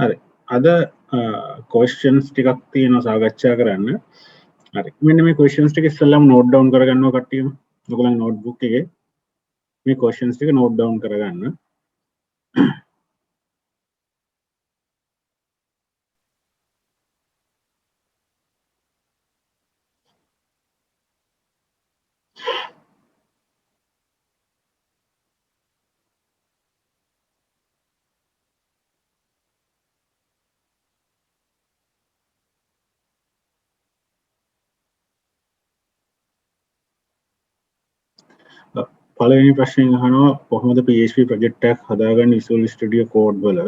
හරි. අද questions ටිකක් තියෙනවා සාකච්ඡා කරන්න. හරි. මෙන්න මේ questions ටික ඉස්සෙල්ලාම note down කරගන්නවා කට්ටියම. ඔයගොල්ලන් notebook එකේ මේ questions ටික note down කරගන්න. පළවෙනි ප්‍රශ්නේ අහනවා කොහොමද PHP project එකක් හදාගන්නේ Visual Studio Code වල.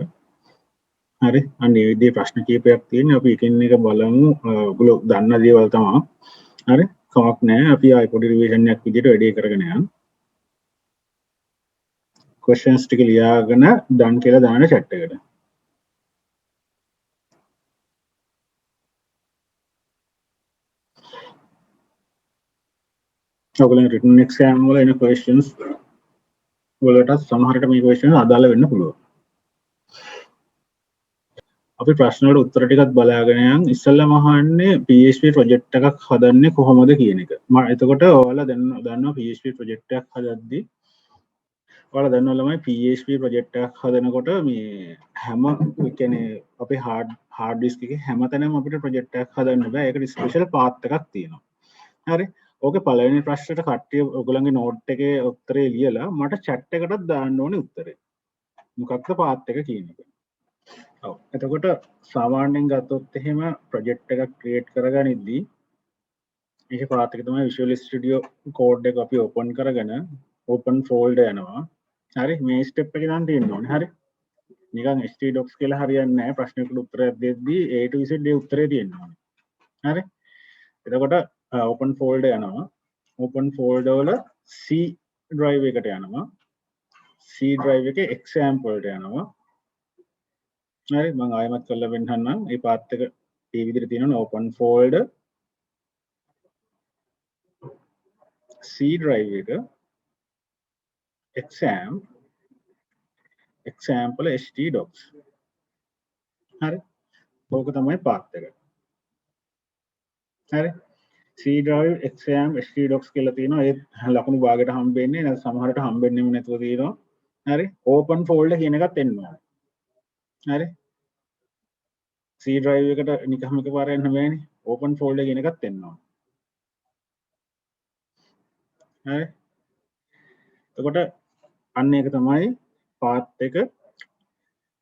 හරි. අන්න ඒ විදිහේ ප්‍රශ්න කීපයක් තියෙනවා. අපි එකින් එක බලමු. ඔයගොල්ලෝ දන්න දේවල් තමයි. හරි. කමක් නැහැ. අපි ආයි පොඩි රිවිෂන් එකක් විදිහට වැඩේ කරගෙන යමු. questions ටික ලියාගෙන done කියලා දාන්න chat එකට. ඔයගොල්ලන් written exam වල එන questions වලට සමහරට මේ questions අදාළ වෙන්න පුළුවන්. අපි ප්‍රශ්න වලට උත්තර ටිකක් බලාගෙන යන් ඉස්සෙල්ලාම අහන්නේ PHP project එකක් හදන්නේ කොහොමද කියන එක. එතකොට ඔයාලා දන්නවා PHP project එකක් හදද්දී ඔයාලා දන්නවා ළමයි PHP project එකක් හදනකොට මේ හැම කියන්නේ අපේ hard disk එකේ හැමතැනම අපිට project එකක් හදන්න බෑ. ඒකට special path එකක් තියෙනවා. හරි. ඕකේ පළවෙනි ප්‍රශ්නෙට කට්ටිය ඔයගොල්ලන්ගේ note එකේ උත්තරේ ලියලා මට chat එකටත් දාන්න ඕනේ උත්තරේ. මොකක්ද path එක කියන එක. ඔව්. එතකොට සාමාන්‍යයෙන් ගත්තොත් එහෙම project එකක් create කරගනිද්දී මේකේ path එක තමයි Visual Studio Code එක අපි open කරගෙන open folder යනවා. හරි. මේ step එක ඉඳන් තියෙන්න ඕනේ. හරි. නිකන් htdocs කියලා හරියන්නේ නැහැ. ප්‍රශ්නෙකට උත්තරයක් දෙද්දී A to Z ඒ උත්තරේ තියෙන්න ඕනේ. හරි. එතකොට open folder යනවා. open folder වල C drive එකට යනවා. C drive එකේ example ට යනවා. හරි මම ආයෙමත් කරලා පෙන්නන්නම්. මේ path එක මේ විදිහට තියෙනවා open folder C drive එක example htdocs. හරි. ඕක තමයි path එක. හරි. C drive exam htdocs කියලා තියෙනවා. ඒ ලකුණු භාගයට හම්බෙන්නේ නැත්නම් සමහරට හම්බෙන්නේම නැතුව තියෙනවා. හරි. open folder කියන එකත් එන්න ඕනේ. හරි. C drive එකට නිකම්ම එකපාර එන්න බෑනේ. open folder කියන එකත් එන්න ඕනේ. හරි. එතකොට අන්න ඒක තමයි path එක.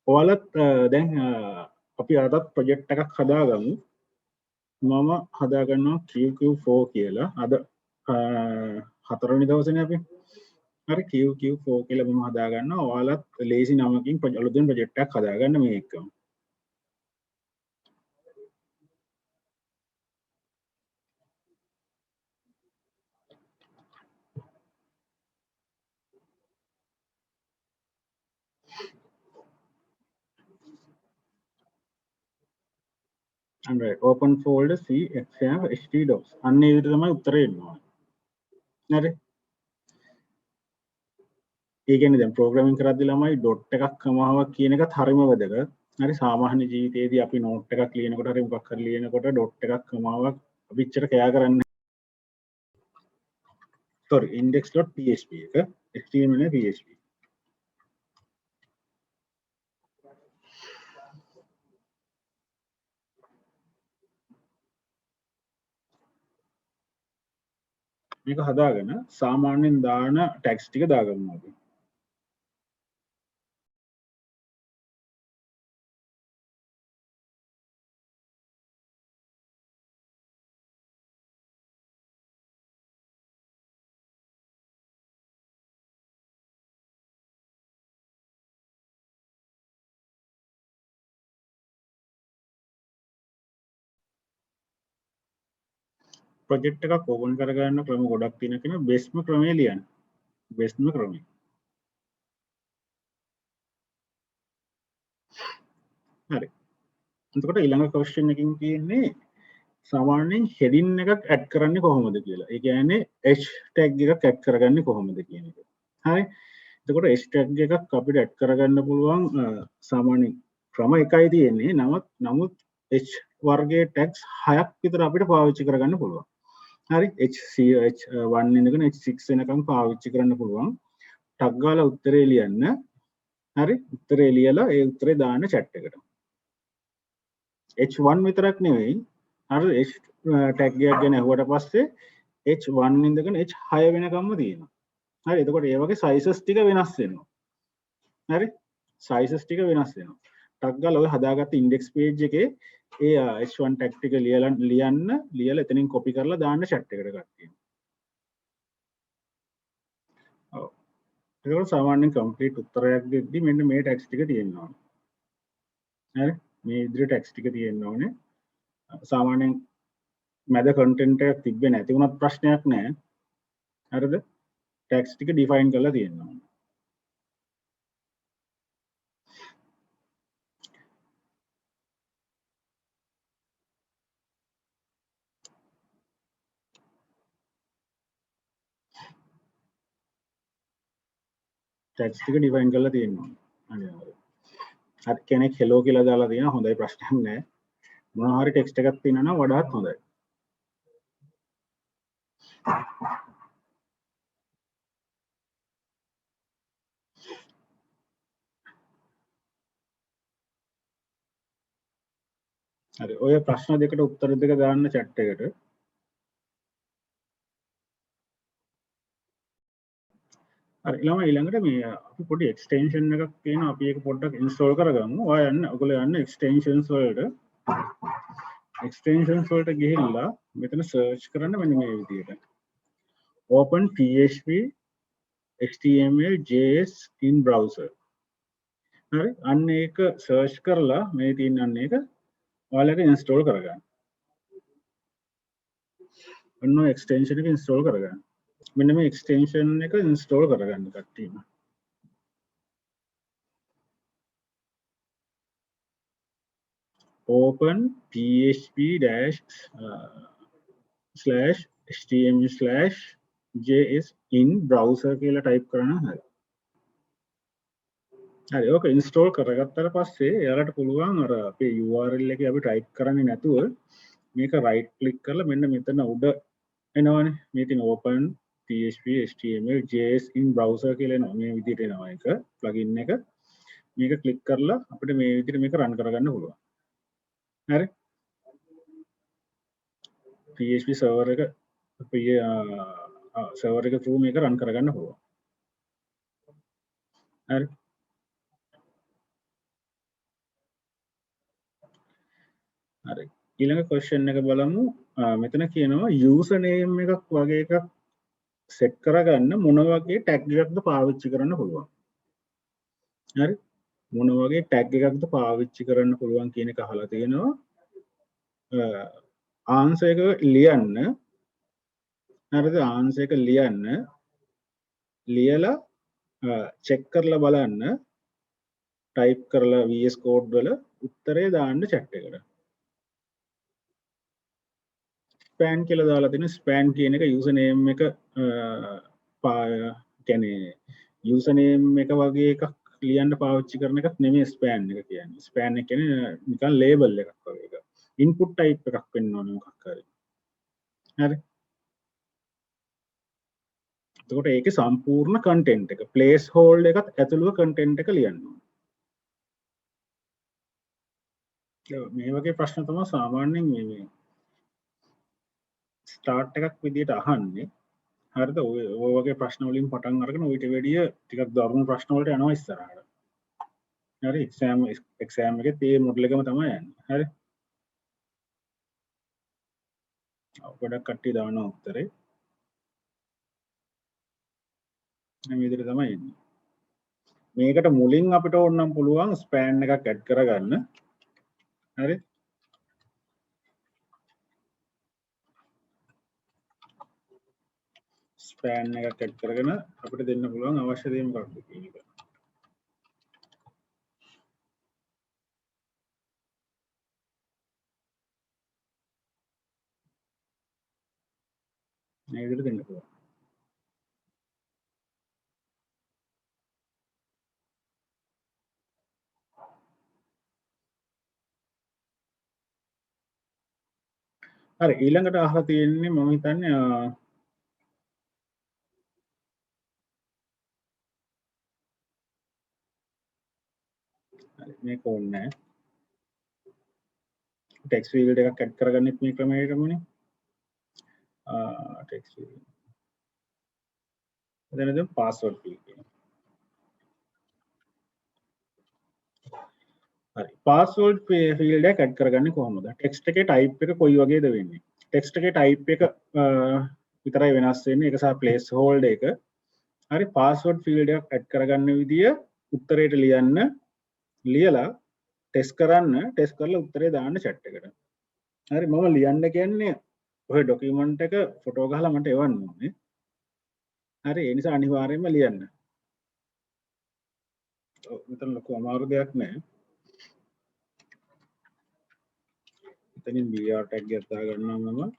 ඔයාලත් දැන් අපි අදත් project එකක් හදාගමු. මම හදාගන්නවා QQ4 කියලා. අද 4 වෙනි දවසේනේ අපි. හරි QQ4 කියලා මම හදාගන්නවා. ඔයාලත් ලේසි නමකින් අලුතෙන් project එකක් හදාගන්න මේ එක්කම. Right. Open folder C exam htdocs. අන්න ඒ විදිහට තමයි උත්තරේ එන්න ඕනේ. හරි. ඒ කියන්නේ දැන් ප්‍රෝග්‍රෑමින් කරද්දී ළමයි ඩොට් එකක් කමාවක් කියන එකත් හරිම වැදගත්. හරි සාමාන්‍ය ජීවිතයේදී අපි නෝට් එකක් ලියනකොට හරි මොකක් හරි ලියනකොට ඩොට් එකක් කමාවක් අපි ඉච්චර කෑ කරන්නේ. sorry index.php එක html නේ php. මේක හදාගෙන සාමාන්‍යයෙන් දාන ටැග්ස් ටික දාගමු අපි. ප්‍රොජෙක්ට් එකක් ඕපන් කරගන්න ක්‍රම ගොඩක් තියෙන කෙනා බෙස්ම ක්‍රමය ලියන්න. බෙස්ම ක්‍රමය. හරි. එතකොට ඊළඟ ක්වෙස්චන් එකකින් තියෙන්නේ සාමාන්‍යයෙන් හෙඩින් එකක් ඇඩ් කරන්නේ කොහොමද කියලා. ඒ කියන්නේ h tag එකක් ඇඩ් කරගන්නේ කොහොමද කියන එක. හරි. එතකොට h tag එකක් අපිට ඇඩ් කරගන්න පුළුවන් සාමාන්‍යයෙන් ක්‍රම එකයි තියෙන්නේ. නමුත් H වර්ගයේ ටැග්ස් 6ක් විතර අපිට පාවිච්චි කරගන්න පුළුවන්. හරි H1 ඉඳගෙන H6 වෙනකම් පාවිච්චි කරන්න පුළුවන්. ටග් ගාලා උත්තරේ ලියන්න. හරි උත්තරේ ලියලා ඒ උත්තරේ දාන්න chat එකට. H1 විතරක් නෙවෙයි. හරි H ටැග් එකක් ගැන අහුවට පස්සේ H1 ඉඳගෙන H6 වෙනකම්ම තියෙනවා. හරි එතකොට ඒ වගේ sizes ටික වෙනස් වෙනවා. හරි sizes ටික වෙනස් වෙනවා. ටග් ගාලා ඔය හදාගත්ත index page එකේ ඒ H1 ටැග් ටික ලියලා එතනින් copy කරලා දාන්න chat එකට කට්ටිය. ඔව්. ඒකවල සාමාන්‍යයෙන් complete උත්තරයක් දෙද්දි මෙන්න මේ ටැග්ස් ටික තියෙනවා. හරි මේ විදිහට ටැග්ස් ටික තියෙන්න ඕනේ. සාමාන්‍යයෙන් මැද content එකක් තිබ්බේ නැති වුණත් ප්‍රශ්නයක් නැහැ. හරිද? ටැග්ස් ටික define කරලා තියෙනවා. ටැග්ස් ටික define කරලා තියෙනවා. හරි කෙනෙක් hello කියලා දාලා තියෙනවා. හොඳයි ප්‍රශ්නයක් නැහැ. මොනවා හරි ටෙක්ස්ට් එකක් තියෙනවා නම් වඩාත් හොඳයි. හරි ඔය ප්‍රශ්න දෙකට උත්තර දෙක දාන්න chat එකට. හරි ඊළඟට මේ අපි පොඩි extension එකක් තියෙනවා. අපි ඒක පොඩ්ඩක් install කරගමු. ඔයගොල්ලෝ යන්න extensions වලට. extensions වලට ගිහිල්ලා මෙතන search කරන්න මෙන්න මේ විදිහට. open php html js in browser. හරි අන්න ඒක search කරලා මේ තියෙන අන්න ඒක ඔයාලට install කරගන්න. ඔන්න extension එක install කරගන්න. මෙන්න මේ extension එක install කරගන්න කට්ටියම. open php-html/js in browser කියලා type කරනවා. හරි ඕක install කරගත්තට පස්සේ එයාලට පුළුවන් අර අපේ URL එකේ අපි type කරන්නේ නැතුව මේක right click කරලා මෙන්න මෙතන උඩ එනවනේ මේ තියෙන open php-html/js in browser කියලා එනවා. මේ විදිහට එනවා එක plugin එක. මේක click කරලා අපිට මේ විදිහට මේක run කරගන්න පුළුවන්. හරි PHP server එක server එක through මේක run කරගන්න පුළුවන්. හරි හරි ඊළඟ question එක බලමු. මෙතන කියනවා user name එකක් වගේ එකක් set කරගන්න මොන වගේ tag එකක්ද පාවිච්චි කරන්න පුළුවන්. හරි මොන වගේ tag එකක්ද පාවිච්චි කරන්න පුළුවන් කියන එක අහලා තියෙනවා. answer එක ලියන්න. හරිද answer එක ලියලා check කරලා බලන්න type කරලා VS Code වල උත්තරේ දාන්න chat එකට. span කියලා දාලා තියෙන span කියන එක user name එක කියන්නේ user name එක වගේ එකක් ලියන්න පාවිච්චි කරන එකක් නෙමෙයි span එක කියන්නේ. span එක කියන්නේ නිකන් label එකක් වගේ එකක්. input type එකක් වෙන්න ඕනේ මොකක් හරි. හරි. එතකොට ඒකේ සම්පූර්ණ content එක place holder එකත් ඇතුළුව content එක ලියන්න ඕනේ. මේ වගේ ප්‍රශ්න තමයි සාමාන්‍යයෙන් මේ ස්ටාර්ට් එකක් විදිහට අහන්නේ. හරිද? ඔය වගේ ප්‍රශ්න වලින් පටන් අරගෙන ඊට වැඩිය ටිකක් දරුණු ප්‍රශ්න වලට යනවා ඉස්සරහට. හරි එක්සෑම් එකේ තේ මොඩල් එකම තමයි යන්නේ. හරි. ගොඩක් කට්ටිය දානවා උත්තරේ. මේ විදිහට තමයි එන්නේ. මේකට මුලින් අපිට ඕන නම් පුළුවන් ස්පෑන් එකක් ඇඩ් කරගන්න. හරි. ස්පෑන් එකක් ඇඩ් කරගෙන අපිට දෙන්න පුළුවන් අවශ්‍ය දේ මොකක්ද කියන එක. මේ විදිහට දෙන්න පුළුවන්. හරි ඊළඟට අහලා තියෙන්නේ මම හිතන්නේ හරි මේක ඕනේ ටෙක්ස්ට් ෆීල්ඩ් එකක් ඇඩ් කරගන්නෙත් මේ ක්‍රමයටමනේ ටෙක්ස්ට් ෆීල්ඩ් එතනද පාස්වර්ඩ් ෆීල්ඩ් හරි පාස්වර්ඩ් ෆීල්ඩ් එක ඇඩ් කරගන්නේ කොහොමද ටෙක්ස්ට් එකේ ටයිප් එක කොයි වගේද වෙන්නේ ටෙක්ස්ට් එකේ ටයිප් එක විතරයි වෙනස් වෙන්නේ ඒක සහ ප්ලේස් හෝල්ඩර් එක හරි පාස්වර්ඩ් ෆීල්ඩ් එකක් ඇඩ් කරගන්න විදිය උත්තරේට ලියන්න ලියලා ටෙස්ට් කරන්න ටෙස්ට් කරලා උත්තරේ දාන්න chat එකට හරි මම ලියන්න කියන්නේ ඔය ડોකියුමන්ට් එක ෆොටෝ ගහලා මට එවන්න ඕනේ හරි ඒ නිසා අනිවාර්යයෙන්ම ලියන්න මෙතන ලොකු අමාරු දෙයක් නැහැ එතනින් br tag එකක් දාගන්නවා මම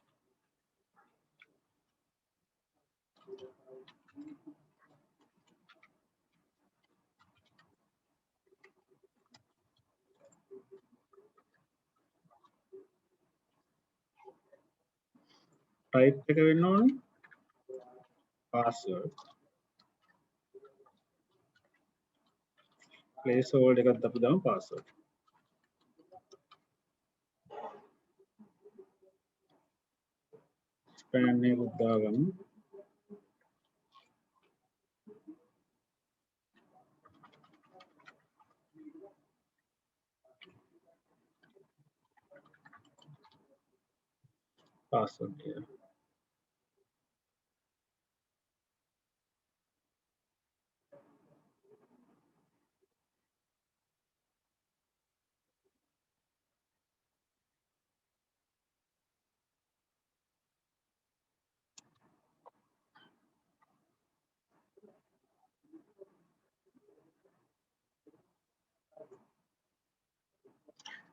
type එක වෙන්න ඕනේ password placeholder එකක් අපි දාමු password span එක දාගමු password එක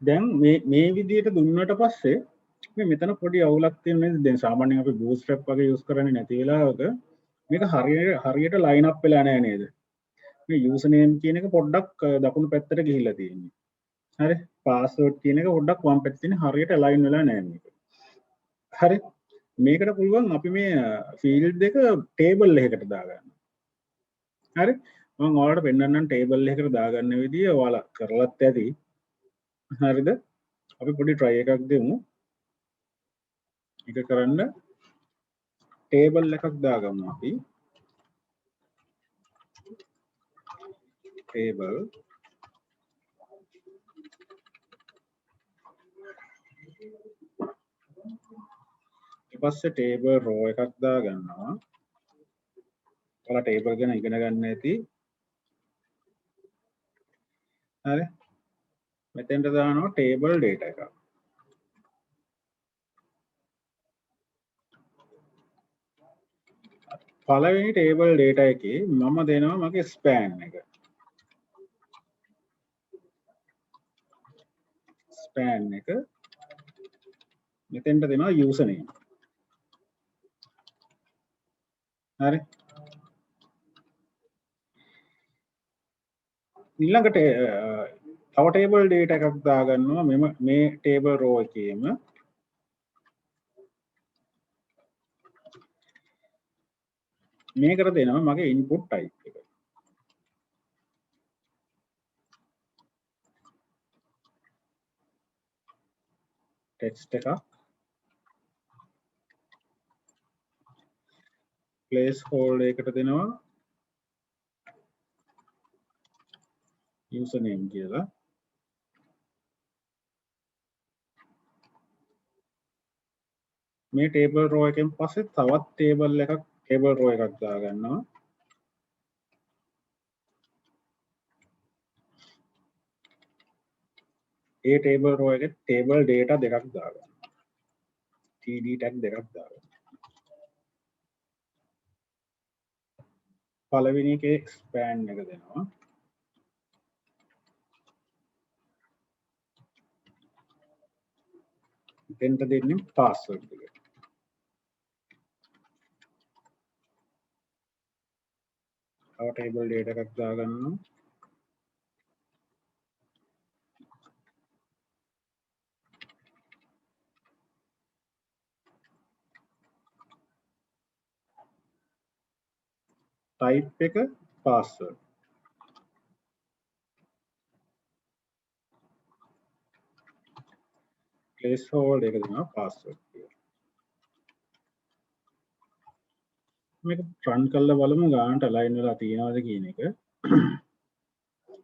දැන් මේ විදියට දුන්නට පස්සේ මේ මෙතන පොඩි අවුලක් තියෙන නේද දැන් සාමාන්‍යයෙන් අපි bootstrap වගේ යූස් කරන්නේ නැති වෙලාවක මේක හරියට ලයින් අප් වෙලා නැහැ නේද මේ යූසර් නේම් කියන එක පොඩ්ඩක් දකුණු පැත්තට ගිහිල්ලා තියෙන්නේ හරි පාස්වර්ඩ් කියන එක පොඩ්ඩක් වම් පැත්තේ තියෙන හරියට ලයින් වෙලා නැහැ මේක හරි මේකට පුළුවන් අපි මේ ෆීල්ඩ් එක ටේබල් එකකට දාගන්න හරි මම ඔයාලට පෙන්නන්නම් ටේබල් එකකට දාගන්න විදිය ඔයාලා කරලත් ඇති හරිද අපි පොඩි try එකක් දෙමු ඒක කරන්න ටේබල් එකක් දාගමු අපි ටේබල් ඊට පස්සේ ටේබල් රෝ එකක් දාගන්නවා ඔයාලා ටේබල් ගැන ඉගෙන ගන්න ඇති හරි මෙතෙන්ට දානවා ටේබල් ඩේටා එකක් පළවෙනි ටේබල් ඩේටා එකේ මම දෙනවා මගේ ස්පෑන් එක ස්පෑන් එක මෙතෙන්ට දෙනවා යූසර් නේම් හරි ඊළඟට තව ටේබල් ඩේටා එකක් දාගන්නවා මේ ටේබල් රෝ එකේම මේකට දෙනවා මගේ ඉන්පුට් ටයිප් එක ටෙක්ස්ට් එකක් ප්ලේස් හෝල්ඩර් එකට දෙනවා යූසර් නේම් කියලා මේ ටේබල් රෝ එකෙන් පස්සේ තවත් ටේබල් රෝ එකක් දාගන්නවා ඒ ටේබල් රෝ එකේ ටේබල් ඩේටා දෙකක් දාගන්නවා td tag දෙකක් දාගන්නවා පළවෙනි එකේ ස්පෑන් එක දෙනවා දෙන්න දෙන්නේ පාස්වර්ඩ් එක තව ටේබල් ඩේටා එකක් දාගන්නවා type එක password placeholder එක දෙනවා password කියලා. මේක run කරලා බලමු ගානට align වෙලා තියෙනවද කියන එක.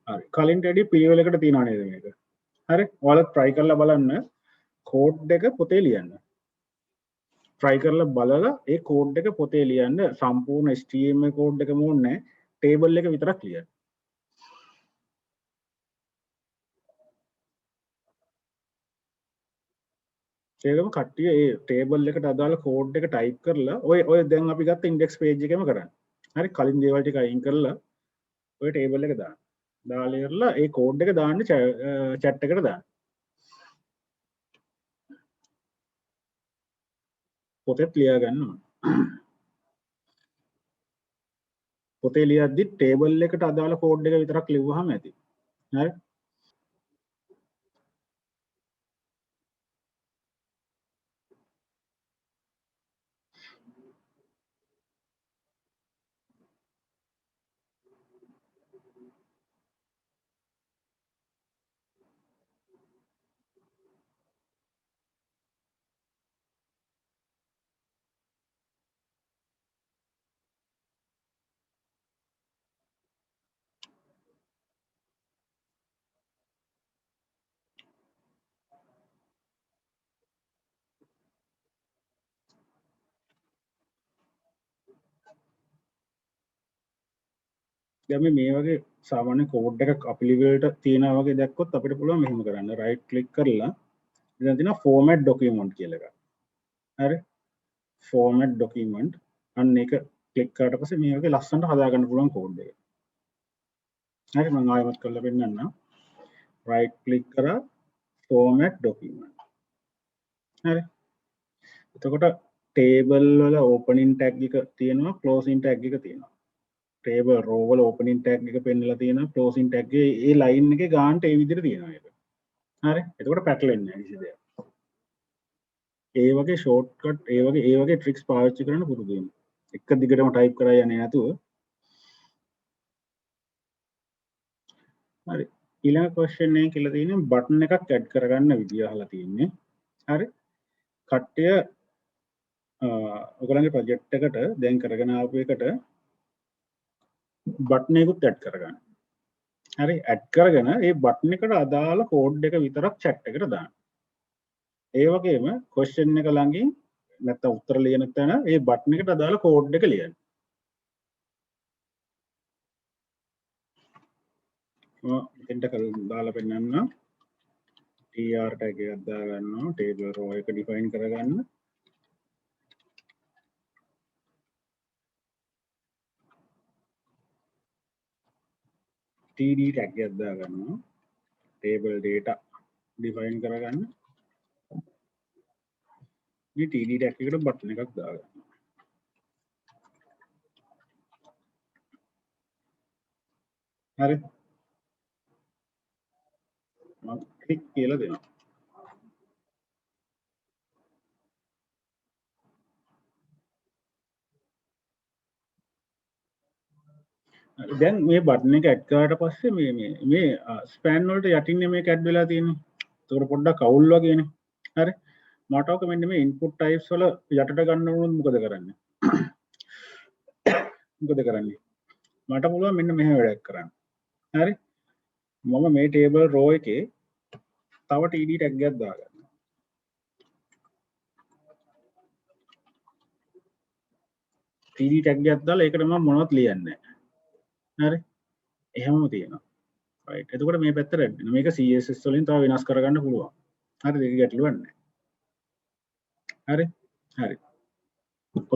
හරි. කලින් රෙඩි පිළිවෙලකට තියනවා නේද මේක? හරි. ඔයාලා try කරලා බලන්න code එක පොතේ ලියන්න. try කරලා බලලා ඒ code එක පොතේ ලියන්න සම්පූර්ණ HTML code එකම ඕනේ table එක විතරක් ලියන්න. ඒකම කට්ටිය ඒ table එකට අදාළ code එක type කරලා ඔය දැන් අපි ගත්ත index page එකේම කරන්න. හරි කලින් දේවල් ටික අයින් කරලා ඔය table එක දාන්න. දාලා ඉවරලා ඒ code එක දාන්න chat එකට දාන්න. පොතේ ලියා ගන්න ඕන. පොතේ ලියද්දි table එකට අදාළ code එක විතරක් ලිව්වහම ඇති. හරි. දැන් මේ වගේ සාමාන්‍ය code එකක් අපි level එකට තියනවා වගේ දැක්කොත් අපිට පුළුවන් මෙහෙම කරන්න. right click කරලා ඉතින් තියෙනවා format document කියලා එකක්. හරි. format document අන්න ඒක click කරාට පස්සේ මේ වගේ ලස්සනට හදාගන්න පුළුවන් code එක. හරි මම ආයෙත් කරලා පෙන්නන්නම්. right click කරා format document. හරි. එතකොට table වල opening tag එක තියෙනවා closing tag එක තියෙනවා. table row වල opening tag එක පෙන්නලා තියෙනවා closing tag එකේ ඒ line එකේ ගානට ඒ විදිහට තියෙනවා ඒක. හරි. එතකොට පැටලෙන්නේ නැහැ කිසි දෙයක්. ඒ වගේ shortcut ඒ වගේ tricks පාවිච්චි කරන්න පුරුදු වෙන්න. එක දිගටම type කරා යන්නේ නැතුව. හරි. ඊළඟ question එකේ කියලා තියෙන්නේ button එකක් add කරගන්න විදිය අහලා තියෙන්නේ. හරි. කට්ටිය ඔයගොල්ලන්ගේ project එකට දැන් කරගෙන ආපු එකට බටන් එකකුත් ඇඩ් කරගන්න. හරි ඇඩ් කරගෙන ඒ බටන් එකට අදාළ කෝඩ් එක විතරක් chat එකට දාන්න. ඒ වගේම question එක ළඟින් නැත්නම් උත්තර ලියන තැන ඒ බටන් එකට අදාළ කෝඩ් එක ලියන්න. මෙතෙන්ට දාලා පෙන්නන්න. tr tag එකක් දා ගන්නවා. table row එක define කරගන්න. td tag එකක් දා ගන්නවා. table data define කරගන්න. මේ td tag එකට බටන් එකක් දාගන්න. හරි මම ක්ලික් කියලා දෙනවා. දැන් මේ බටන් එක ඇඩ් කරාට පස්සේ මේ ස්පෑන් වලට යටින් මේක ඇඩ් වෙලා තියෙන්නේ. ඒකට පොඩ්ඩක් අවුල් වගේනේ. හරි. මට ඔක මෙන්න මේ input types වල යටට ගන්න ඕනොත් මොකද කරන්නේ? මොකද කරන්නේ? මට පුළුවන් මෙන්න මෙහෙම වැඩක් කරන්න. හරි. මම මේ table row එකේ තව td tag එකක් දාගන්නවා. td tag එකක් දාලා ඒකට මම මොනවත් ලියන්නේ නැහැ. හරි. එහෙමම තියෙනවා. right. එතකොට මේ පැත්තට ඇඩ් මේක CSS වලින් තව වෙනස් කරගන්න පුළුවන්. හරි ඒක ගැටලුවක් නැහැ. හරි. හරි.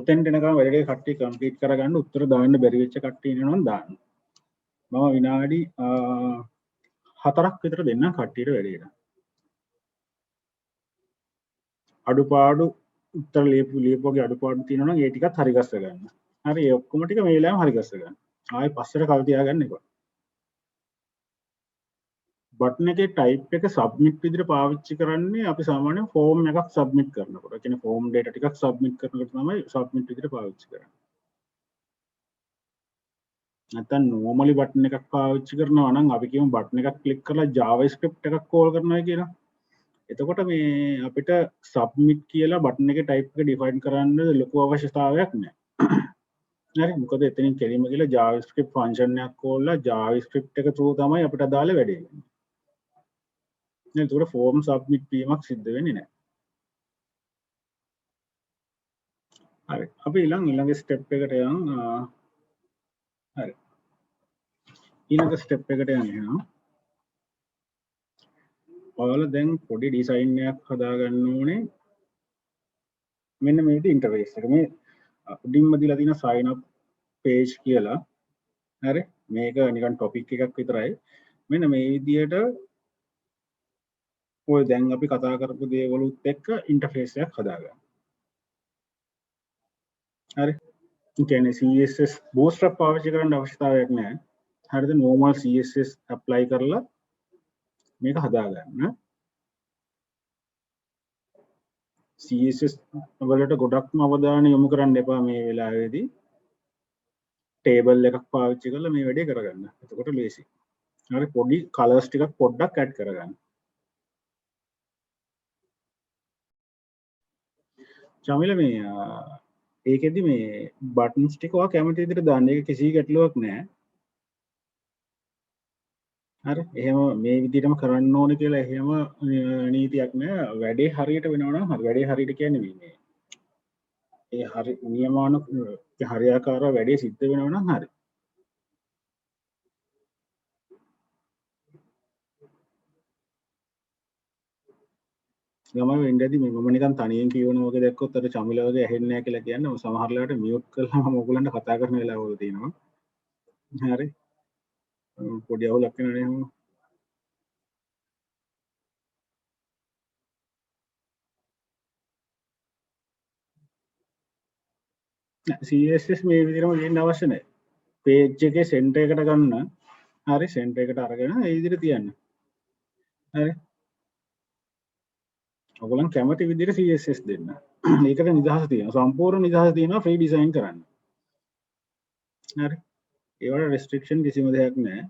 ඔතෙන්ට එනකම් වැඩ ටික කට්ටිය කම්ප්ලීට් කරගන්න උත්තර දාන්න බැරි වෙච්ච කට්ටිය ඉන්නවනම් දාන්න. මම විනාඩි 4ක් විතර දෙන්නම් කට්ටියට වැඩේට. අඩුපාඩු උත්තර ලියපුවගේ අඩුපාඩු තියෙනවා නම් ඒ ටිකත් හරි ගස්ස ගන්න. හරි ඒ ඔක්කොම ටික මේ වෙලාවෙම හරි ගස්ස ගන්න. ආයෙ පස්සට කල් තියාගන්න එපා. බටන් එකේ ටයිප් එක සබ්මිට් විදිහට පාවිච්චි කරන්නේ අපි සාමාන්‍යයෙන් ෆෝම් එකක් සබ්මිට් කරනකොට. ඒ කියන්නේ ෆෝම් ඩේටා ටිකක් සබ්මිට් කරනකොට තමයි සබ්මිට් විදිහට පාවිච්චි කරන්නේ. නැත්නම් normally button එකක් පාවිච්චි කරනවා නම් අපි කියමු button එකක් click කරලා JavaScript එකක් call කරනවා කියලා. එතකොට මේ අපිට submit කියලා button එකේ type එක define කරන්න ලොකු අවශ්‍යතාවයක් නැහැ. හරි මොකද එතනින් කෙලින්ම කියලා JavaScript function එකක් call කරලා JavaScript එක through තමයි අපිට අදාළ වැඩේ වෙන්නේ. දැන් ඒකට form submit වීමක් සිද්ධ වෙන්නේ නැහැ. හරි අපි ඊළඟ step එකට යමු. හරි ඊළඟ step එකට යන්න එහෙනම් ඔයාලා දැන් පොඩි ඩිසයින් එකක් හදාගන්න ඕනේ. මෙන්න මේ විදිහට ඉන්ටර්ෆේස් එක මේ උඩින්ම දීලා තියෙන sign up page කියලා. හරි මේක නිකන් topic එකක් විතරයි. මෙන්න මේ විදිහට ඔය දැන් අපි කතා කරපු දේවලුත් එක්ක ඉන්ටර්ෆේස් එකක් හදාගන්න. හරි ඒ කියන්නේ CSS bootstrap පාවිච්චි කරන්න අවශ්‍යතාවයක් නැහැ. හරිද normal CSS apply කරලා මේක හදාගන්න. CSS වලට ගොඩක්ම අවධානය යොමු කරන්න එපා මේ වෙලාවේදී. ටේබල් එකක් පාවිච්චි කරලා මේ වැඩේ කරගන්න. එතකොට ලේසි. හරි පොඩි කලර්ස් ටිකක් පොඩ්ඩක් ඇඩ් කරගන්න. චමිල මේ ඒකෙදි මේ බටන්ස් ටික ඔයා කැමති විදිහට දාන්න. ඒක කිසි ගැටලුවක් නැහැ. හරි එහෙම මේ විදිහටම කරන්න ඕනේ කියලා එහෙම නීතියක් නැහැ. වැඩේ හරියට වෙනවා නම් හරි. වැඩේ හරියට කියන්නේ මේ ඒ හරි නියමානුක හරියාකාරව වැඩේ සිද්ධ වෙනවා නම් හරි. ගම වෙන්න ඇති මේ මම නිකන් තනියෙන් කියවන වගේ දැක්කොත් අර චමිල වගේ ඇහෙන්නේ නැහැ කියලා කියන්නේ සමහර වෙලාවට මියුට් කරලා මම ඕගොල්ලන්ට කතා කරන වෙලාවවල තියෙනවා. හරි. පොඩි අවුලක් වෙනවා නේ හැමෝම. CSS මේ විදිහටම ලියන්න අවශ්‍ය නැහැ. page එකේ center එකට ගන්න. හරි center එකට අරගෙන ඒ විදිහට තියන්න. හරි. ඔයගොල්ලන් කැමති විදිහට CSS දෙන්න. ඒකට නිදහස තියෙනවා. සම්පූර්ණ නිදහස තියෙනවා free design කරන්න. හරි. ඒවට restriction කිසිම දෙයක් නැහැ.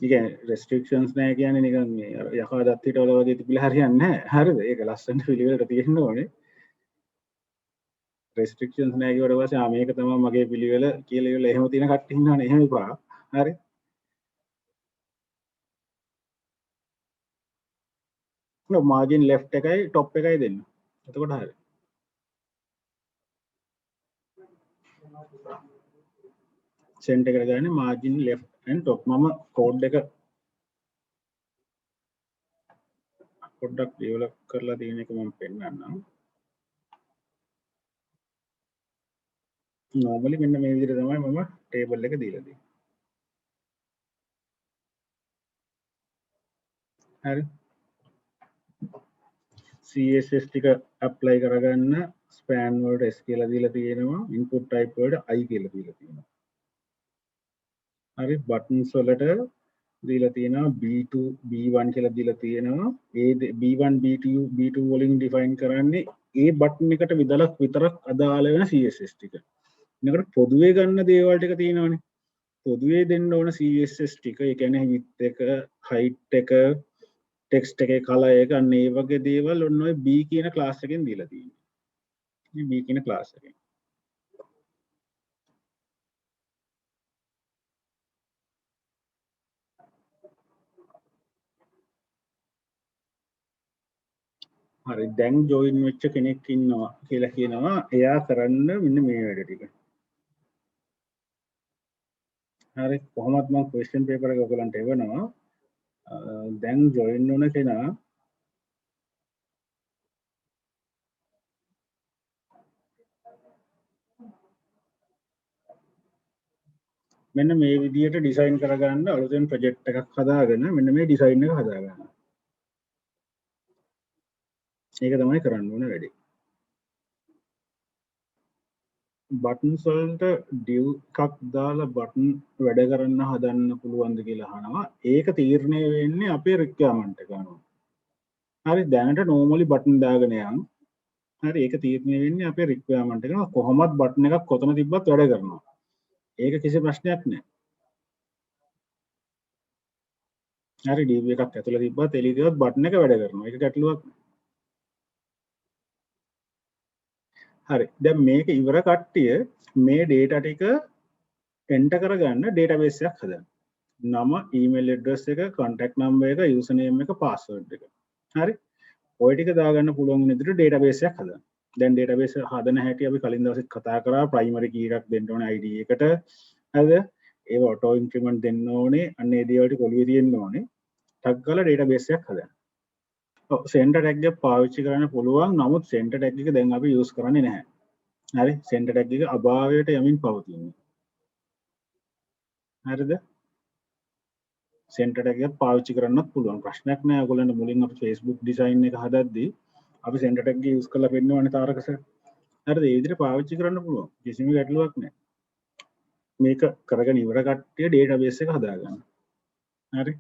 ඒ කියන්නේ restrictions නැහැ කියන්නේ නිකන් මේ යකා දත් හිටවල වගේ තිබිලා හරියන්නේ නැහැ. හරිද? ඒක ලස්සනට පිළිවෙලට තියෙන්න ඕනේ. restrictions නැහැ කියවට පස්සේ මේක තමයි මගේ පිළිවෙල කියලා ඉවල එහෙම තියෙන කට්ටිය ඉන්නවනේ. එහෙම එපා. හරි. මාර්ජින් left එකයි top එකයි දෙන්න. එතකොට හරි. center එකට ගන්නේ margin left and top. මම code එක පොඩ්ඩක් develop කරලා තියෙන එක මම පෙන්නන්නම්. normally මෙන්න මේ විදිහට තමයි මම table එක දීලා තියෙන්නේ. හරි. CSS ටික apply කරගන්න span වලට s කියලා දීලා තියෙනවා. input type වලට I කියලා දීලා තියෙනවා. හරි buttons වලට දීලා තියෙනවා B2 B1 කියලා දීලා තියෙනවා. ඒ B1 B2 වලින් define කරන්නේ ඒ button එකට විතරක් අදාළ වෙන CSS ටික. මේකට පොදුවේ ගන්න දේවල් ටික තියෙනවානේ. පොදුවේ දෙන්න ඕන CSS ටික. ඒ කියන්නේ width එක, height එක, text එකේ color එක අන්න ඒ වගේ දේවල් ඔන්න ඔය B කියන class එකෙන් දීලා තියෙනවා. මේ B කියන class එකෙන්. හරි දැන් join වෙච්ච කෙනෙක් ඉන්නවා කියලා කියනවා. එයා කරන්න මෙන්න මේ වැඩ ටික. හරි කොහොමත් මම question paper එක ඔයගලන්ට එවනවා. දැන් join වුණ කෙනා මෙන්න මේ විදිහට ඩිසයින් කරගන්න අලුතෙන් ප්‍රොජෙක්ට් එකක් හදාගෙන මෙන්න මේ ඩිසයින් එක හදාගන්න. ඒක තමයි කරන්න ඕන වැඩේ. buttons වලට div එකක් දාලා button වැඩ කරන්න හදන්න පුළුවන්ද කියලා අහනවා. ඒක තීරණය වෙන්නේ අපේ requirement එක අනුව. හරි දැනට normally button දාගෙන යන්. හරි ඒක තීරණය වෙන්නේ අපේ requirement එක. කොහොමත් button එකක් කොතන තිබ්බත් වැඩ කරනවා. ඒක කිසි ප්‍රශ්නයක් නෑ. හරි DB එකක් ඇතුළේ තිබ්බත් එළිය ගියොත් බටන් එක වැඩ කරනවා. ඒක ගැටලුවක් නෑ. හරි. දැන් මේක ඉවර කට්ටිය මේ data ටික enter කරගන්න database එකක් හදන්න. නම, email address එක, contact number එක, username එක, password එක. හරි. ඔය ටික දාගන්න පුළුවන් විදිහට database එකක් හදන්න. දැන් database හදන හැටි අපි කලින් දවසෙත් කතා කරා. primary key එකක් දෙන්න ඕනේ ID එකට. හරිද? ඒක auto increment දෙන්න ඕනේ. අන්න ඒ දේවල් ටික ඔළුවේ තියෙන්න ඕනේ. ටක් ගාලා database එකක් හදන්න. ඔව් center tag එක පාවිච්චි කරන්න පුළුවන්. නමුත් center tag එක දැන් අපි use කරන්නේ නැහැ. හරි? center tag එක අභාවයට යමින් පවතිනවා. හරිද? center tag එක පාවිච්චි කරන්නත් පුළුවන්. ප්‍රශ්නයක් නෑ. ඔයගොල්ලන්ට මුලින් අපි Facebook design එක හදද්දී අපි center tag එක use කරලා පෙන්නවනේ තාරක සර්. හරිද? ඒ විදිහට පාවිච්චි කරන්න පුළුවන්. කිසිම ගැටලුවක් නෑ. මේක කරගෙන ඉවර කට්ටිය database එක හදාගන්න. හරි?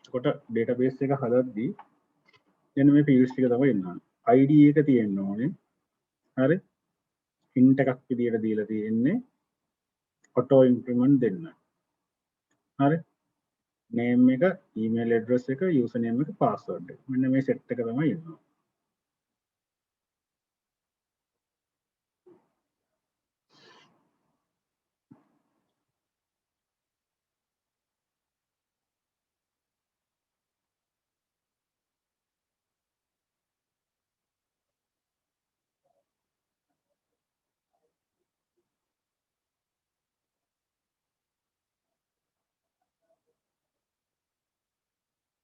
එතකොට database එක හදද්දී මෙන්න මේ fields ටික තමයි එන්න ඕනේ. ID එක තියෙන්න ඕනේ. හරි? hint එකක් විදියට දීලා තියෙන්නේ auto increment දෙන්න. හරි? name එක, email address එක, username එක, password එක. මෙන්න මේ set එක තමයි එන්න ඕනේ.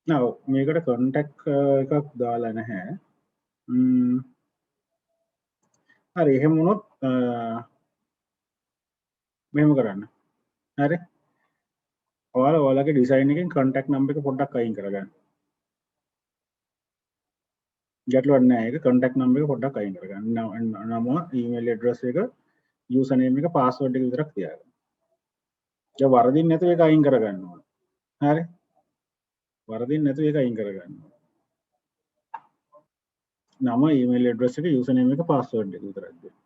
now මේකට contact එකක් දාලා නැහැ. හරි එහෙම වුණොත් මෙහෙම කරන්න. හරි? ඔයාලා ඔයාලගේ design එකෙන් contact number එක පොඩ්ඩක් අයින් කරගන්න. ගැටලුවක් නැහැ. ඒක contact number එක පොඩ්ඩක් අයින් කරගන්න. නම, email address එක, username එක, password එක විතරක් තියාගන්න. ඒ වරදින් නැතුව ඒක අයින් කරගන්න ඕන. හරි? වරදින් නැතුව ඒක අයින් කරගන්න ඕන. නම, email address එක, username එක, password එක විතරක් දෙන්න.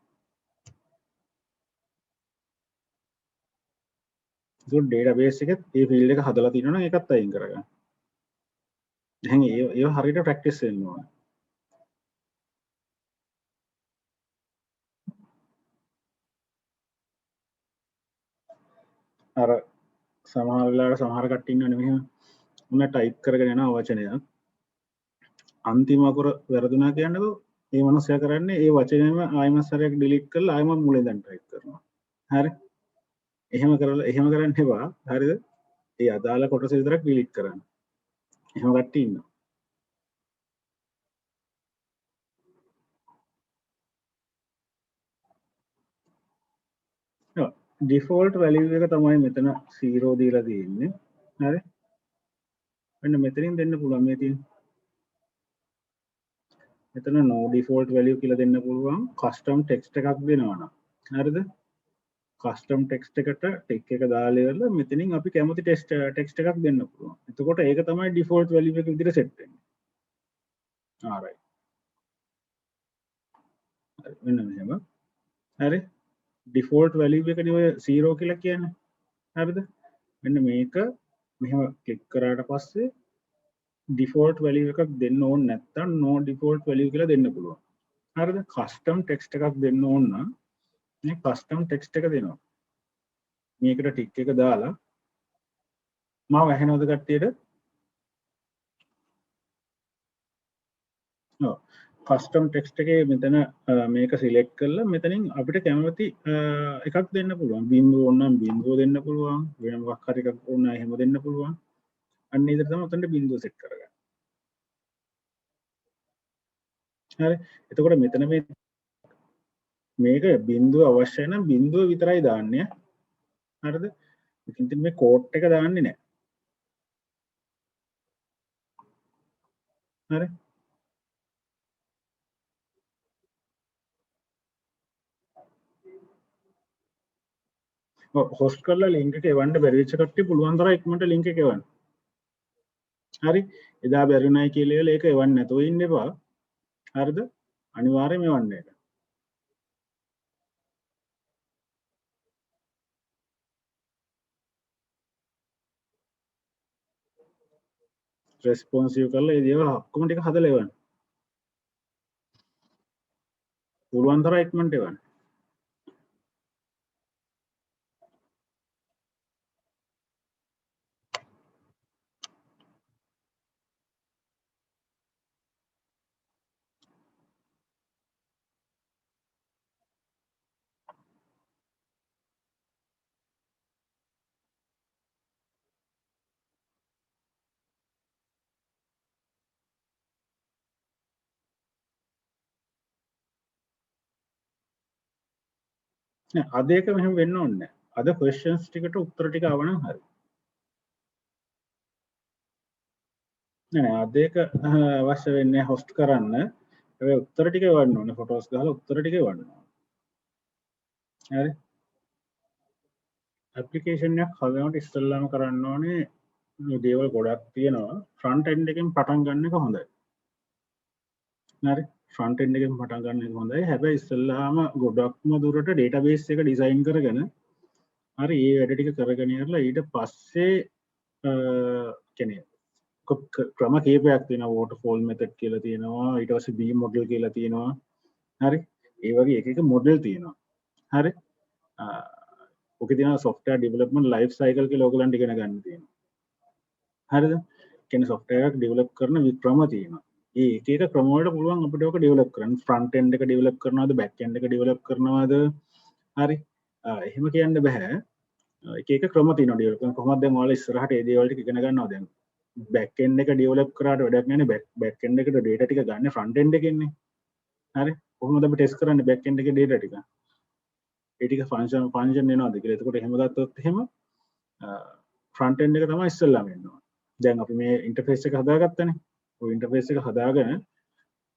ඒක database එකේ මේ field එක හදලා තියෙනවා නම් ඒකත් අයින් කරගන්න. දැන් ඒව හරියට practice වෙන්න ඕන. අර සමහර වෙලාවට සමහර කට්ටිය ඉන්නවනේ මෙහෙම මොන ටයිප් කරගෙන යන වචනයක් අන්තිම අකුර වැරදුනා කියන්නකෝ ඒ මනුස්සයා කරන්නේ ඒ වචනයම ආයෙමත් සැරයක් ඩිලීට් කරලා ආයෙමත් මුලින් දැන් ටයිප් කරනවා. හරි? එහෙම කරලා එහෙම කරන්න එපා. හරිද? ඒ අදාළ කොටස විතරක් ඩිලීට් කරන්න. එහෙම කට්ටිය ඉන්නවා. ඔව්. ඩිෆෝල්ට් වැලියු එක තමයි මෙතන 0 දීලා තියෙන්නේ. හරි? මෙන්න මෙතනින් දෙන්න පුළුවන් මේ තියෙන. මෙතන no default value කියලා දෙන්න පුළුවන් custom text එකක් දෙනවා නම්. හරිද? custom text එකට ටික් එක දාලා ඉවරලා මෙතනින් අපි කැමති text එකක් දෙන්න පුළුවන්. එතකොට ඒක තමයි default value එක විදිහට set වෙන්නේ. alright. හරි මෙන්න මෙහෙම. හරි? default value එකනේ ඔය 0 කියලා කියන්නේ. හරිද? මෙන්න මේක මෙහෙම ක්ලික් කරාට පස්සේ default value එකක් දෙන්න ඕන නැත්නම් no default value කියලා දෙන්න පුළුවන්. හරිද? custom text එකක් දෙන්න ඕන නම් මේ custom text එක දෙනවා. මේකට ටික් එක දාලා මාව ඇහෙනවද කට්ටියට? ඔව්. custom text එකේ මෙතන මේක select කරලා මෙතනින් අපිට කැමති එකක් දෙන්න පුළුවන්. බිංදුව ඕන නම් බිංදුව දෙන්න පුළුවන්. වෙන මොකක් හරි එකක් ඕන නම් එහෙම දෙන්න පුළුවන්. අන්න ඒ විදිහට තමයි උතනට බිංදුව set කරගන්න. හරි. එතකොට මෙතන මේක බිංදුව අවශ්‍ය නම් බිංදුව විතරයි දාන්නේ. හරිද? ඉතින් මේ කෝට් එක දාන්නේ නැහැ. හරි? ඔව් හොස්ට් කරලා link එක එවන්න බැරි වෙච්ච කට්ටිය පුළුවන් තරම් ඉක්මනට link එක එවන්න. හරි එදා බැරිුණයි කියලා ඒක එවන්න නැතුව ඉන්න එපා. හරිද? අනිවාර්යයෙන්ම එවන්න ඒක. රෙස්පොන්සිව් කරලා ඒ දේවල් ඔක්කොම ටික හදලා එවන්න. පුළුවන් තරම් ඉක්මනට එවන්න. නෑ අද ඒක මෙහෙම වෙන්න ඕනේ නෑ. අද ක්වෙස්චන්ස් ටිකට උත්තර ටික ආවනම් හරි. නෑ අද ඒක අවශ්‍ය වෙන්නේ හොස්ට් කරන්න. හැබැයි උත්තර ටික එවන්න ඕනේ. ෆොටෝස් ගහලා උත්තර ටික එවන්න ඕනේ. හරි. ඇප්ලිකේෂන් එකක් හදනකොට ඉස්සෙල්ලාම කරන්න ඕනේ මේ දේවල් ගොඩක් තියෙනවා. ෆ්‍රන්ට් එන්ඩ් එකෙන් පටන් ගන්න එක හොඳයි. හරි. ෆ්‍රන්ට් එන්ඩ් එකෙන් පටන් ගන්න එක හොඳයි. හැබැයි ඉස්සෙල්ලාම ගොඩක්ම දුරට ඩේටාබේස් එක ඩිසයින් කරගෙන හරි ඒ වැඩ ටික කරගෙන ඉරලා ඊට පස්සේ කියන්නේ ක්‍රම කීපයක් තියෙනවා. වෝටර්ෆෝල් මෙතඩ් කියලා තියෙනවා. ඊට පස්සේ බී මොඩල් කියලා තියෙනවා. හරි. ඒ වගේ එක එක මොඩල් තියෙනවා. හරි. ඔක තියෙනවා software development life cycle කියලා ඔයගලන්ට ඉගෙන ගන්න තියෙනවා. හරිද? කියන්නේ software එකක් develop කරන ක්‍රම තියෙනවා. ඒ එක එක ක්‍රම වලට පුළුවන් අපිට ඔක develop කරන්න. front end එක develop කරනවද back end එක develop කරනවද? හරි. එහෙම කියන්න බෑ. එක එක ක්‍රම තියෙනවා develop කරන. කොහොමද දැන් ඔයාලා ඉස්සරහට ඒ දේවල් ටික ඉගෙන ගන්නවා දැන්. back end එක develop කරාට වැඩක් නැහැ නේ. back end එකට data ටික ගන්න front end එකෙන්නේ. හරි. කොහොමද අපි test කරන්නේ back end එකේ data ටික? ඒ ටික function වෙනවද කියලා. එතකොට එහෙම ගත්තොත් එහෙම front end එක තමයි ඉස්සෙල්ලාම එන්නේ. දැන් අපි මේ ඉන්ටර්ෆේස් එක හදාගත්තනේ. ඔය ඉන්ටර්ෆේස් එක හදාගෙන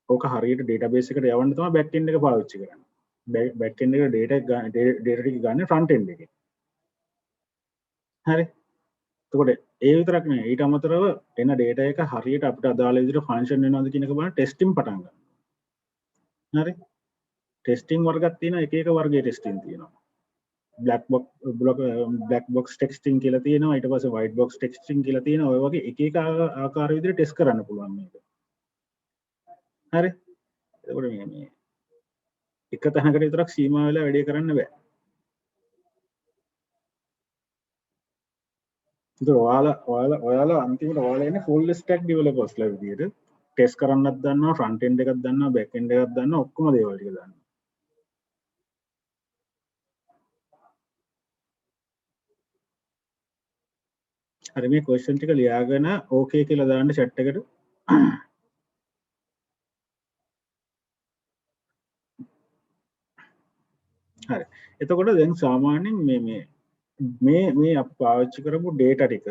ඕක හරියට ඩේටාබේස් එකට යවන්න තමයි බෑක් එන්ඩ් එක පාවිච්චි කරන්නේ. බෑක් එන්ඩ් එකට ඩේටා ටික ගන්න ෆ්‍රන්ට් එන්ඩ් එකෙන්. හරි. එතකොට ඒ විතරක් නෙවෙයි ඊට අමතරව එන ඩේටා එක හරියට අපිට අදාළ විදිහට ෆන්ක්ෂන් වෙනවද කියන එක බලන්න ටෙස්ටිං පටන් ගන්නවා. හරි. ටෙස්ටිං වර්ගයක් තියෙනවා එක එක වර්ගයේ ටෙස්ටිං තියෙනවා. බ්ලක් බොක්ස් ටෙක්ස්ටිං කියලා තියෙනවා ඊට පස්සේ වයිට් බොක්ස් ටෙක්ස්ටිං කියලා තියෙනවා. ඔය වගේ එක එක ආකාර විදිහට ටෙස්ට් කරන්න පුළුවන් මේක. හරි. එතකොට මේ එක තැනකට විතරක් සීමා වෙලා වැඩේ කරන්න බෑ. ඒතර ඔයාලා අන්තිමට ඔයාලා ඉන්නේ ෆුල් ස්ටැක් ඩෙවලොපර්ස්ලා විදියට ටෙස්ට් කරන්නත් දන්නවා ෆ්‍රන්ට් එන්ඩ් එකක් දන්නවා බෑක් එන්ඩ් එකක් දන්නවා ඔක්කොම දේවල් ටික දන්නවා. හරි මේ ක්වෙස්චන් ටික ලියාගෙන ඕකේ කියලා දාන්න chat එකට. හරි. එතකොට දැන් සාමාන්‍යයෙන් මේ අපි පාවිච්චි කරපු data ටික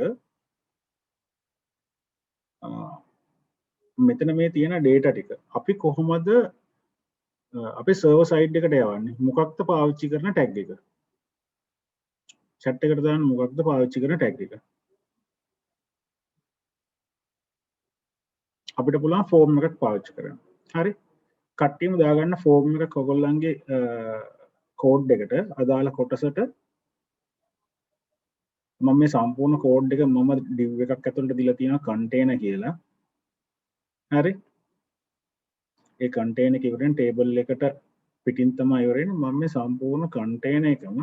මෙතන මේ තියෙන data ටික අපි කොහොමද අපේ සර්වර් සයිඩ් එකට යවන්නේ මොකක්ද පාවිච්චි කරන ටැග් එක chat එකට දාන්න මොකක්ද පාවිච්චි කරන ටැග් එක අපිට පුළුවන් ෆෝම් එකක් පාවිච්චි කරන්න. හරි. කට්ටියම දාගන්න ෆෝම් එකක් ඔයගොල්ලන්ගේ කෝඩ් එකට අදාළ කොටසට මම මේ සම්පූර්ණ කෝඩ් එක මම div එකක් ඇතුළට දීලා තියෙනවා container කියලා. හරි. ඒ container එක ඉවරෙන් table එකට පිටින් තමයි ඉවරෙන්නේ. මම මේ සම්පූර්ණ container එකම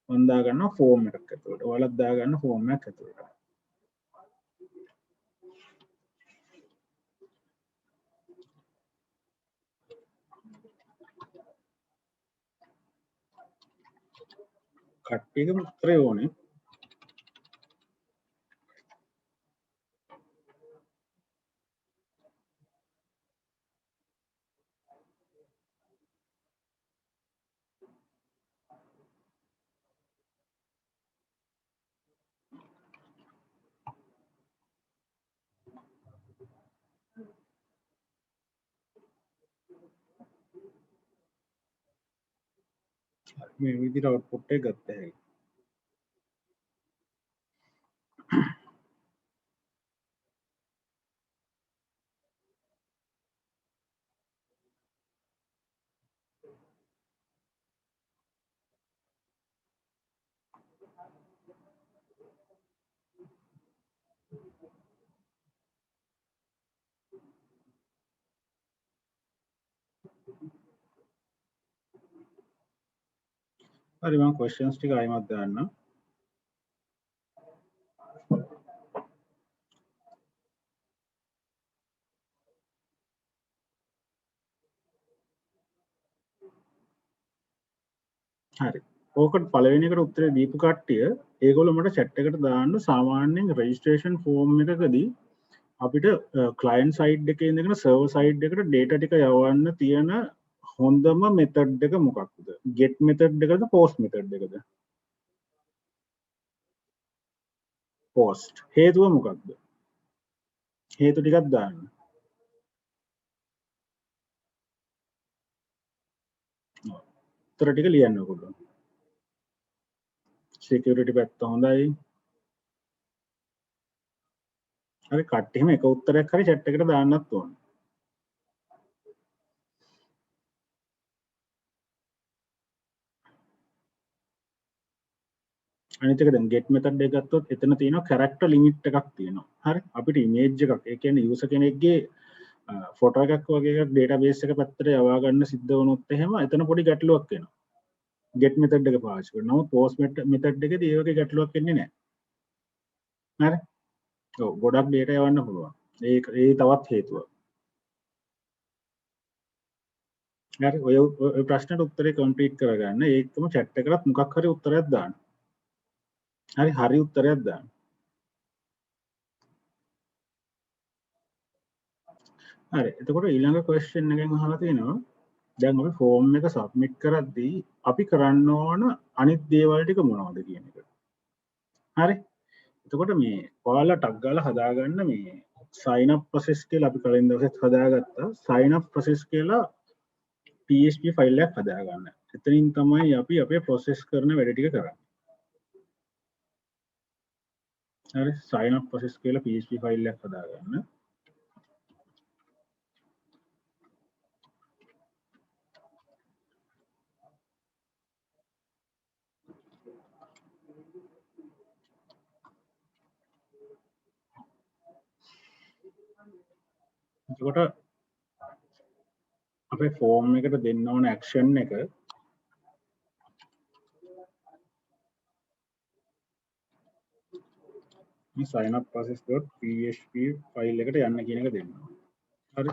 මම දාගන්නවා ෆෝම් එකක් ඇතුළට. ඔයාලත් දාගන්න ෆෝම් එකක් ඇතුළට. කට්ටියකම උත්තරේ ඕනේ. මේ විදිහට අවුට්පුට් එක ගත්ත හැකි. හරි මම questions ටික ආයෙමත් දාන්නම්. හරි. ඕකට පළවෙනි එකට උත්තරේ දීපු කට්ටිය ඒගොල්ලෝ මට chat එකට දාන්න සාමාන්‍යයෙන් registration form එකකදී අපිට client side එකේ ඉඳගෙන server side එකට data ටික යවන්න තියෙන හොඳම method එක මොකක්ද? get method එකද post method එකද? post. හේතුව මොකක්ද? හේතු ටිකක් දාන්න. උත්තර ටික ලියන්න ඕගොල්ලෝ. security පැත්ත හොඳයි. හරි කට්ටියම එක උත්තරයක් හරි chat එකට දාන්නත් ඕන. අනිත් එක දැන් get method එක ගත්තොත් එතන තියෙනවා character limit එකක් තියෙනවා. හරි අපිට image එකක් ඒ කියන්නේ user කෙනෙක්ගේ ෆොටෝ එකක් වගේ එකක් database එක පැත්තට යවා ගන්න සිද්ධ වුණොත් එහෙම එතන පොඩි ගැටලුවක් එනවා. get method එක පාවිච්චි කරනවා. නමුත් post method එකේදී ඒ වගේ ගැටලුවක් එන්නේ නැහැ. හරි. ඔව් ගොඩක් data යවන්න පුළුවන්. ඒ තවත් හේතුවක්. හරි ඔය ප්‍රශ්නට උත්තරේ කම්ප්ලීට් කරගන්න ඒකම chat එකකට මොකක් හරි උත්තරයක් දාන්න. හරි උත්තරයක් දාන්න. හරි එතකොට ඊළඟ question එකෙන් අහලා තියෙනවා දැන් අපි form එක submit කරද්දී අපි කරන්න ඕන අනිත් දේවල් ටික මොනවද කියන එක. හරි. එතකොට මේ ඔයාලා ටක් ගාලා හදාගන්න මේ sign up process කියලා අපි කලින් දවසෙත් හදාගත්තා. sign up process කියලා PHP ෆයිල් එකක් හදාගන්න. එතනින් තමයි අපි අපේ process කරන වැඩ ටික කරන්නේ. හරි sign up process කියලා PHP ෆයිල් එකක් හදාගන්න. එතකොට අපේ form එකට දෙන්න ඕන action එක මේ sign up process.php ෆයිල් එකට යන්න කියන එක දෙන්න ඕන. හරි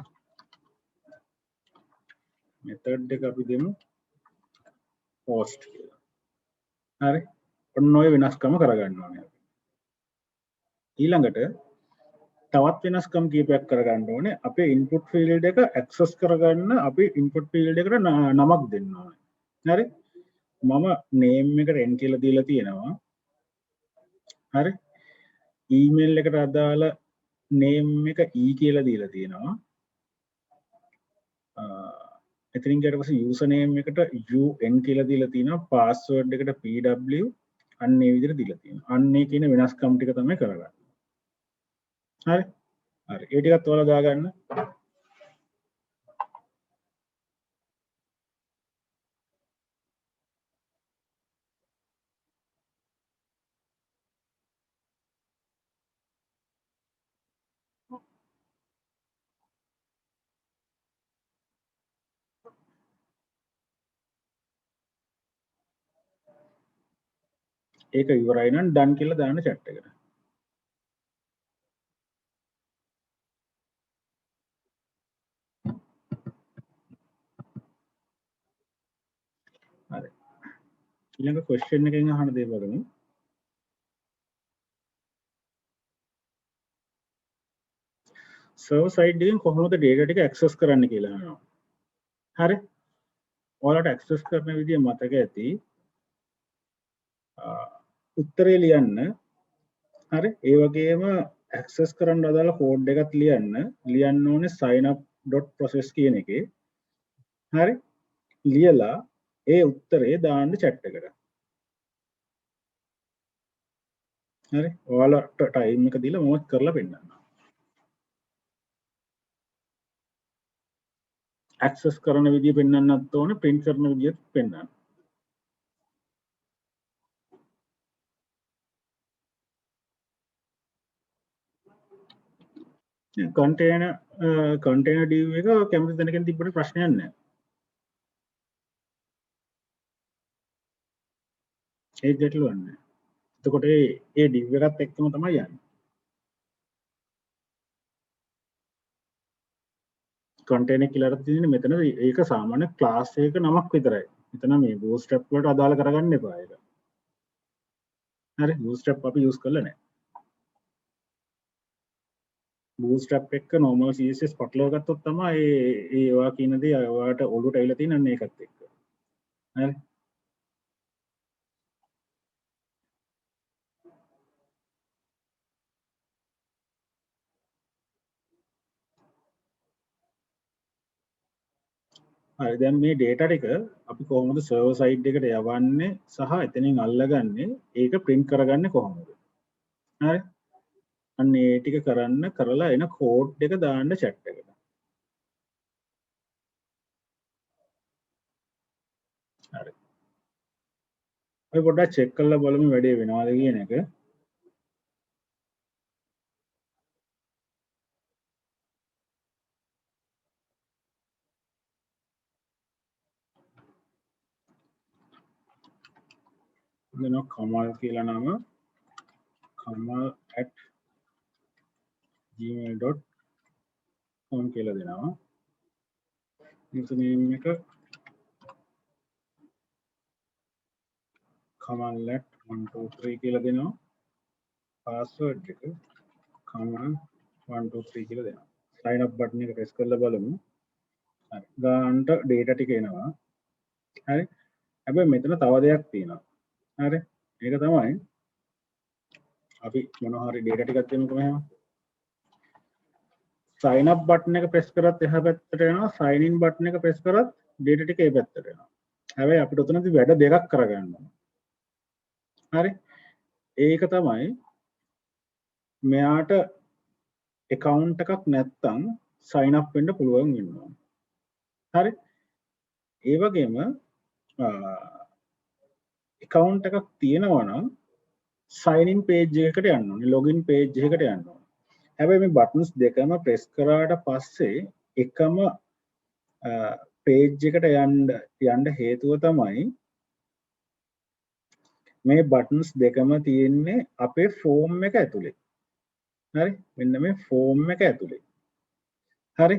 method එක අපි දෙමු post කියලා. හරි ඔන්න ඔය වෙනස්කම කරගන්න ඕනේ අපි. ඊළඟට තවත් වෙනස්කම් කීපයක් කරගන්න ඕනේ. අපේ input field එක access කරගන්න අපි input field එකට නමක් දෙන්න ඕනේ. හරි මම name එකට n කියලා දීලා තියෙනවා. හරි email එකට අදාළ name එක e කියලා දීලා තියෙනවා. එතනින් ඊට පස්සේ user name එකට un කියලා දීලා තියෙනවා. password එකට pw අන්න ඒ විදිහට දීලා තියෙනවා. අන්න ඒ කියන වෙනස්කම් ටික තමයි කරගන්නේ. හරි ඒ ටිකත් ඔයාලා දාගන්න. ඒක ඉවරයි නම් done කියලා දාන්න chat එකට. හරි ඊළඟ question එකෙන් අහන දේ බලමු. server side එකෙන් කොහොමද data ටික access කරන්න කියලා අහනවා. හරි ඔයාලට access කරන විදිය මතක ඇති. උත්තරේ ලියන්න. හරි ඒ වගේම access කරන්න අදාළ code එකත් ලියන්න ඕනේ signup.process කියන එකේ. හරි ලියලා ඒ උත්තරේ දාන්න chat එකට. හරි ඔයාලට time එක දීලා මම කරලා පෙන්නන්නම්. access කරන විදිය පෙන්වන්නත් ඕනේ print කරන විදියත් පෙන්වන්න. container div එක කැමති තැනකින් තිබ්බට ප්‍රශ්නයක් නැහැ. ඒක ගැටලුවක් නැහැ. එතකොට ඒ div එකත් එක්කම තමයි යන්නේ. container එක කියලා තියෙන්නේ මෙතන ඒක සාමාන්‍ය class එකක නමක් විතරයි. මෙතන මේ bootstrap වලට අදාළ කරගන්න එපා ඒක. හරි bootstrap අපි use කරලා නැහැ. bootstrap එක්ක normal css පටලවා ගත්තොත් තමයි ඒ ඔයා කියන දේ ඔයාට ඔළුවට ඇවිල්ලා තියෙන ඒකත් එක්ක. හරි. හරි දැන් මේ data ටික අපි කොහොමද server side එකට යවන්නේ සහ එතනින් අල්ලගන්නේ ඒක print කරගන්නේ කොහොමද? හරි. අන්න ඒ ටික කරන්න කරලා එන code එක දාන්න chat එකට. හරි. අපි පොඩ්ඩක් check කරලා බලමු වැඩේ වෙනවද කියන එක. දෙනවා කමල් කියලා නම kamal@gmail.com කියලා දෙනවා. username එක kamal@123 කියලා දෙනවා. password එක kamal123 කියලා දෙනවා. sign up button එක press කරලා බලමු. හරි. ගානට data ටික එනවා. හරි. හැබැයි මෙතන තව දෙයක් තියෙනවා. හරි. ඒක තමයි අපි මොනවා හරි data ටිකක් දෙමුකෝ මෙහෙම. sign up button එක press කරත් එහා පැත්තට එනවා. sign in button එක press කරත් data ටික ඒ පැත්තට එනවා. හැබැයි අපිට උතනදී වැඩ දෙකක් කරගන්න ඕන. හරි. ඒක තමයි මෙයාට account එකක් නැත්තම් sign up වෙන්න පුළුවන් වෙනවා. හරි. ඒ වගේම account එකක් තියෙනවා නම් sign in page එකකට යන්න ඕනේ. login page එකකට යන්න ඕනේ. හැබැයි මේ buttons දෙකම press කරාට පස්සේ එකම page එකට යන්න හේතුව තමයි මේ buttons දෙකම තියෙන්නේ අපේ form එක ඇතුලේ. හරි. මෙන්න මේ form එක ඇතුලේ. හරි.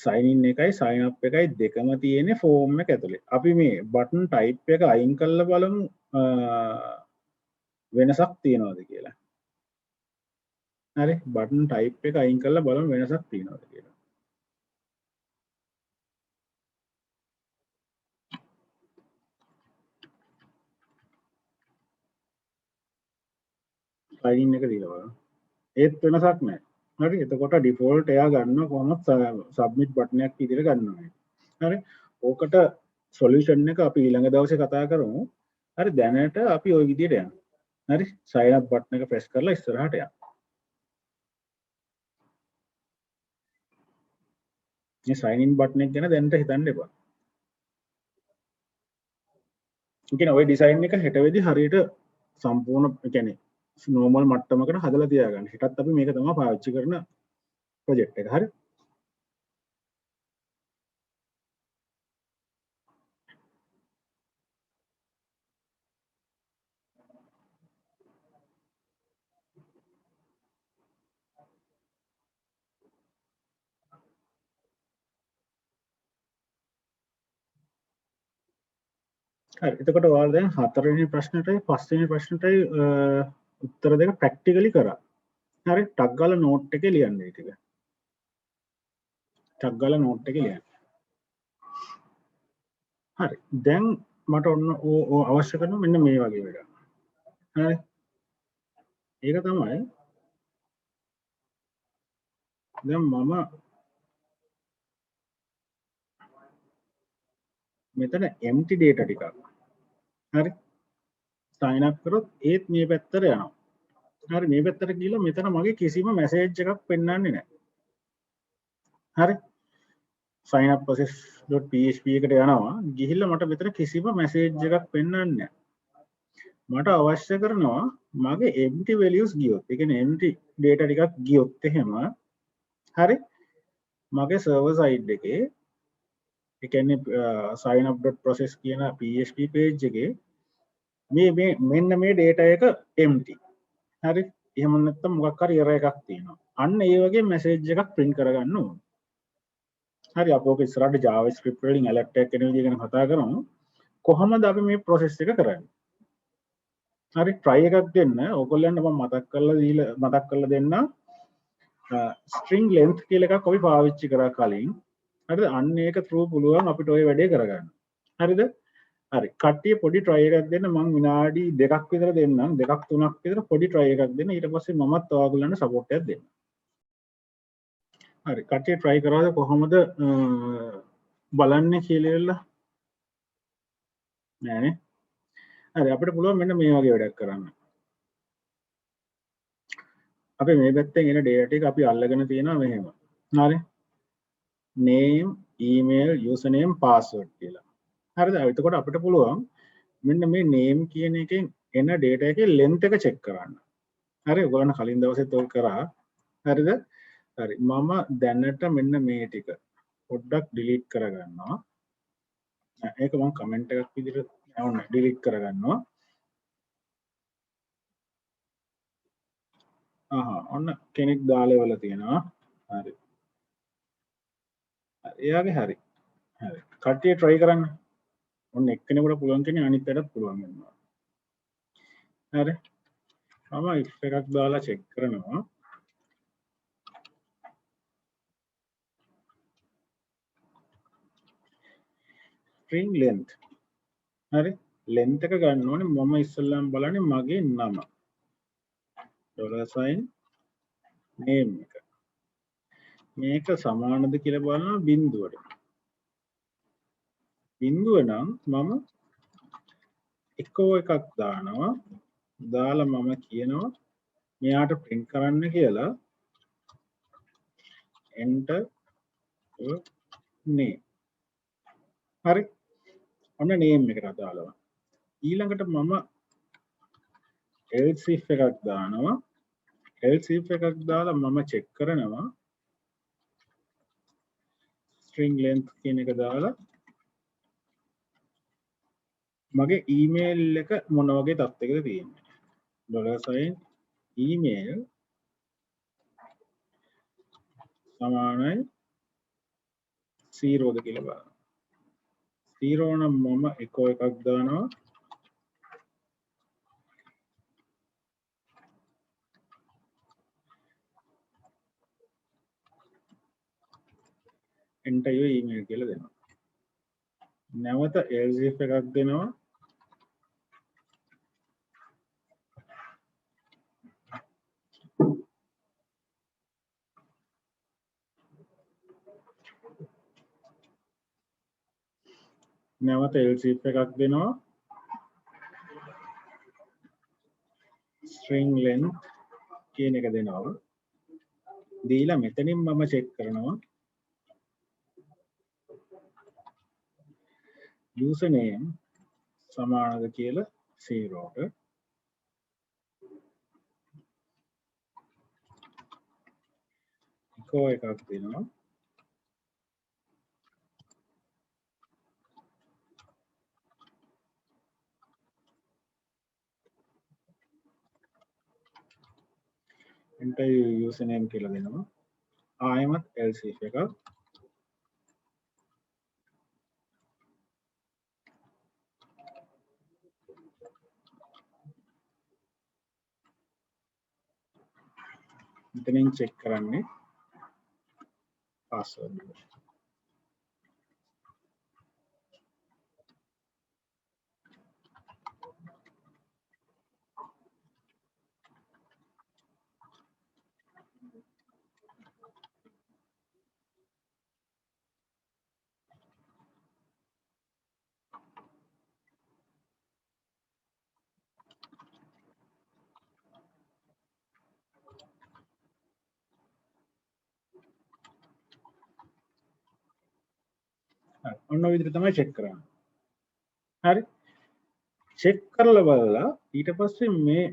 sign in එකයි sign up එකයි දෙකම තියෙන්නේ form එක ඇතුලේ. අපි මේ button type එක අයින් කරලා බලමු වෙනසක් තියනවද කියලා. හරි. button type එක අයින් කරලා බලමු වෙනසක් තියනවද කියලා. sign in එක දීලා බලමු. ඒත් වෙනසක් නැහැ. හරි. එතකොට default එයා ගන්න කොහොමද submit button එකක් විදිහට ගන්නවා. හරි. ඕකට solution එක අපි ඊළඟ දවසේ කතා කරමු. හරි. දැනට අපි ওই විදිහට යනවා. හරි. sign up button එක press කරලා ඉස්සරහට යන්න. මේ sign in button එක ගැන දැනට හිතන්න එපා. ඒ කියන්නේ ওই design එක හෙට වෙදි හරියට සම්පූර්ණ ඒ කියන්නේ normal මට්ටමකට හදලා තියාගන්න. හෙටත් අපි මේක තමයි පාවිච්චි කරන project එක. හරි. හරි. එතකොට ඔයාලා දැන් හතරවෙනි ප්‍රශ්නටයි පස්වෙනි ප්‍රශ්නටයි උත්තර දෙක ප්‍රැක්ටිකලි කරා. හරි. ටක් ගාලා නෝට් එකේ ලියන්න මේ ටික. ටක් ගාලා නෝට් එකේ ලියන්න. හරි. දැන් මට ඔන්න අවශ්‍ය කරන මෙන්න මේ වගේ වැඩක්. හරි. ඒක තමයි දැන් මම මෙතන empty data ටිකක් හරි sign up කරොත් ඒත් මේ පැත්තට යනවා. හරි. මේ පැත්තට ගිහලා මෙතන මගේ කිසිම message එකක් පෙන්වන්නේ නැහැ. හරි. sign up process.php එකට යනවා. ගිහිල්ලා මට මෙතන කිසිම message එකක් පෙන්වන්නේ නැහැ. මට අවශ්‍ය කරනවා මගේ empty values ගියොත්. ඒ කියන්නේ empty data ටිකක් ගියොත් එහෙම හරි මගේ server side එකේ ඒ කියන්නේ sign up.process කියන PHP page එකේ මෙන්න මේ data එක empty. හරි. එහෙම නැත්නම් මොකක් හරි error එකක් තියෙනවා. අන්න ඒ වගේ message එකක් print කරගන්න ඕන. හරි අපි ඔක ඉස්සරහට JavaScript වලින් alert එකක් එන විදිහ ගැන කතා කරමු. කොහොමද අපි මේ process එක කරන්නේ? හරි try එකක් දෙන්න. ඕගොල්ලන්ට මම මතක් කරලා දෙන්න. string length කියලා එකක් අපි පාවිච්චි කරා කලින්. හරිද? අන්න ඒක through පුළුවන් අපිට ওই වැඩේ කරගන්න. හරිද? හරි. කට්ටිය පොඩි try එකක් දෙන්න. මම විනාඩි 2ක් විතර දෙන්නම්. 2ක් 3ක් විතර පොඩි try එකක් දෙන්න. ඊට පස්සේ මමත් ඔයගොල්ලන්ට support එකක් දෙන්න. හරි. කට්ටිය try කරාද කොහොමද බලන්නේ කියලා ඉවරලා? නෑනේ. හරි අපිට පුළුවන් මෙන්න මේ වගේ වැඩක් කරන්න. අපි මේ පැත්තෙන් එන data ටික අපි අල්ලගෙන තියෙනවා මෙහෙම. හරි. name, email, username, password කියලා. හරිද? එතකොට අපිට පුළුවන් මෙන්න මේ name කියන එකෙන් එන data එකේ length එක check කරන්න. හරි. ඔයගොල්ලන් කලින් දවසෙත් ඔය කරා. හරිද? හරි. මම දැනට මෙන්න මේ ටික පොඩ්ඩක් delete කරගන්නවා. ඒක මම comment එකක් විදිහට delete කරගන්නවා. ඔන්න කෙනෙක් දාලා ඉවල තියෙනවා. හරි. එයාගේ හරි. හරි. කට්ටිය try කරන්න. ඔන්න එක්කෙනෙකුට පුළුවන් කෙනෙක් අනිත් පැත්තට පුළුවන් වෙනවා. හරි. මම if එකක් දාලා check කරනවා. string length. හරි. length එක ගන්න ඕනේ මම ඉස්සෙල්ලාම බලන්නේ මගේ නම. $sign name එක. මේක සමානද කියලා බලනවා බිංදුවට. බිංදුව නම් මම එකෝ එකක් දානවා. දාලා මම කියනවා මෙයාට print කරන්න කියලා enter name. හරි. ඔන්න name එකට දාලා. ඊළඟට මම else if එකක් දානවා. else if එකක් දාලා මම check කරනවා string length කියන එක දාලා මගේ email එක මොන වගේ තත්ත්වයකද තියෙන්නේ $sign email සමානයි 0ද කියලා බලන්න 0 නම් මම echo එකක් දානවා enter your email කියලා දෙනවා නැවත else if එකක් දෙනවා නැවත else if එකක් දෙනවා string length කියන එක දෙනවා දීලා මෙතනින් මම check කරනවා username සමානද කියලා 0ට echo එකක් දෙනවා enter username කියලා දෙනවා ආයෙමත් else if එකක් මෙතනින් check කරන්නේ password එක ඔන්න ඔය විදිහට තමයි check කරන්නේ. හරි. check කරලා බලලා ඊට පස්සේ මේ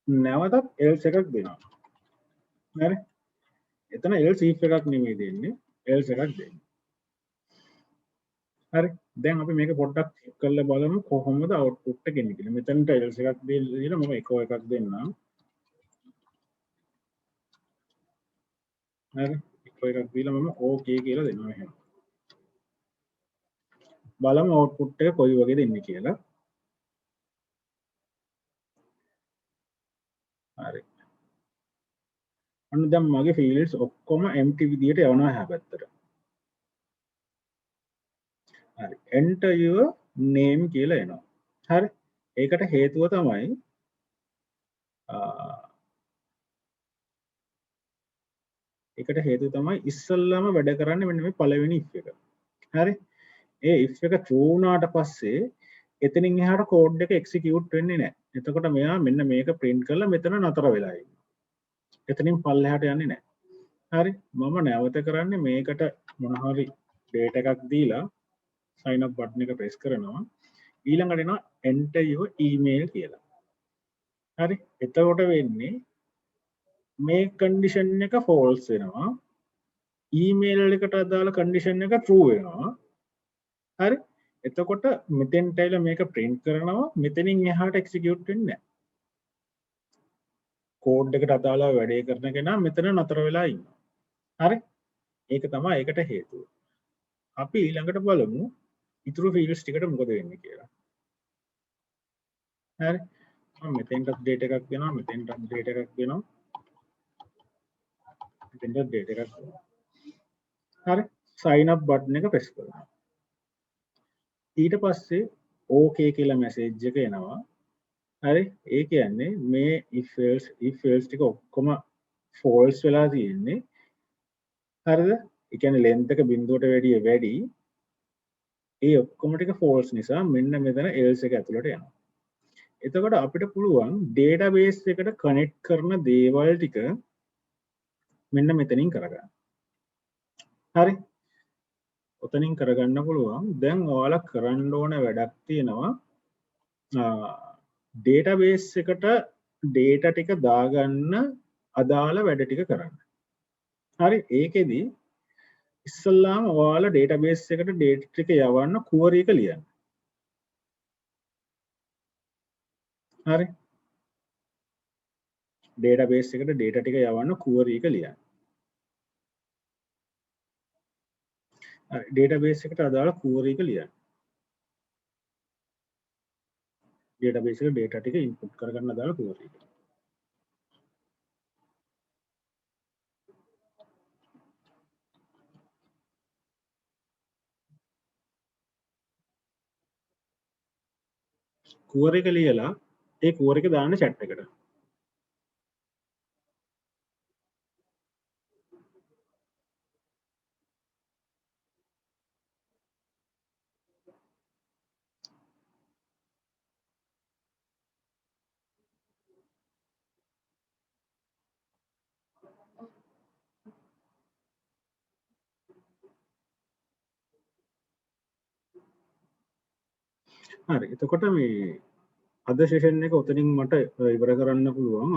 නැවතත් else එකක් දෙනවා. හරි. එතන else if එකක් නෙමෙයි දෙන්නේ else එකක් දෙන්නේ. හරි දැන් අපි මේක පොඩ්ඩක් චෙක් කරලා බලමු කොහොමද අවුට්පුට් එක එන්නේ කියලා. මෙතන ටයිල්ස් එකක් දීලා මම එකෝ එකක් දෙන්නම්. හරි එකෝ එකක් දීලා මම ඕකේ කියලා දෙනවා එහෙනම්. බලමු අවුට්පුට් එක කොයි වගේද එන්නේ කියලා. හරි. අන්න දැන් මගේ ෆීල්ඩ්ස් ඔක්කොම empty විදියට යවනවා එහා පැත්තට. හරි. enter your name කියලා එනවා. හරි. ඒකට හේතුව තමයි ඒකට හේතුව තමයි ඉස්සල්ලාම වැඩ කරන්නේ මෙන්න මේ පළවෙනි if එක. හරි. ඒ if එක true වුණාට පස්සේ එතනින් එහාට කෝඩ් එක එක්සිකියුට් වෙන්නේ නැහැ. එතකොට මෙයා මෙන්න මේක print කරලා මෙතන නතර වෙලා ඉන්නවා. එතනින් පල්ලෙහාට යන්නේ නැහැ. හරි. මම නැවත කරන්නේ මේකට මොන හරි data එකක් දීලා sign up button එක press කරනවා. ඊළඟට එනවා enter your email කියලා. හරි. එතකොට වෙන්නේ මේ condition එක false වෙනවා. email එකට අදාළ condition එක true වෙනවා. හරි. එතකොට මෙතෙන්ට ඇවිල්ලා මේක print කරනවා. මෙතනින් එහාට execute වෙන්නේ නැහැ. කෝඩ් එකට අදාළව වැඩේ කරන කෙනා මෙතන නතර වෙලා ඉන්නවා. හරි. ඒක තමයි ඒකට හේතුව. අපි ඊළඟට බලමු ඉතුරු ෆීල්ඩ්ස් ටිකට මොකද වෙන්නේ කියලා. හරි. මම මෙතෙන්ට අප්ඩේට් එකක් දෙනවා, මෙතෙන්ට අප්ඩේට් එකක් දෙනවා. මෙතෙන්ට අප්ඩේට් එකක් දෙනවා. හරි. sign up button එක press කරනවා. ඊට පස්සේ okay කියලා message එක එනවා. හරි. ඒ කියන්නේ මේ if else ටික ඔක්කොම false වෙලා තියෙන්නේ. හරිද? ඒ කියන්නේ length එක බිඳුවට වැඩිය වැඩි. ඒ ඔක්කොම ටික false නිසා මෙන්න මෙතන else එක ඇතුළට යනවා. එතකොට අපිට පුළුවන් database එකට connect කරන දේවල් ටික මෙන්න මෙතනින් කරගන්න. හරි. ඔතනින් කරගන්න පුළුවන්. දැන් ඔයාලා කරන්න ඕන වැඩක් තියෙනවා. database එකට data ටික දාගන්න අදාළ වැඩ ටික කරන්න. හරි. ඒකෙදි ඉස්සල්ලාම ඔයාලා database එකට data ටික යවන්න query එක ලියන්න. හරි. database එකට data ටික යවන්න query එක ලියන්න. හරි. database එකට අදාළ query එක ලියන්න. database එකට data ටික input කරගන්න අදාළ query එක. query එක ලියලා ඒ query එක දාන්න chat එකට. හරි. එතකොට මේ අද session එක උතනින් මට ඉවර කරන්න පුළුවන්.